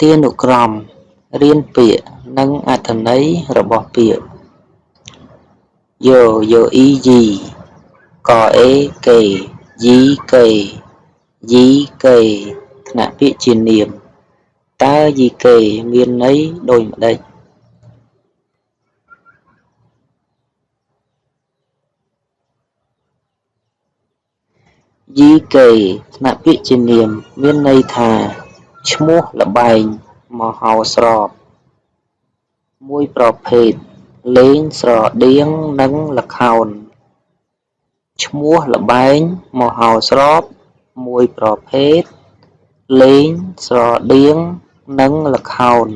ទានុក្រមរៀនពាក្យនិងអត្ថន័យរបស់ពាក្យយោអ៊ីយីកអេកេយីកេយីកេថ្នាក់ពាក្យជានាមតើយីកេមានន័យដូចម្ដេចយីកេថ្នាក់ពាក្យជានាមមានន័យថាឈ្មោះល្បែងមហោស្រពមួយប្រភេទលេងស្រដៀងនឹងល្ខោនឈ្មោះល្បែងមហោស្រពមួយប្រភេទលេងស្រដៀងនឹងល្ខោន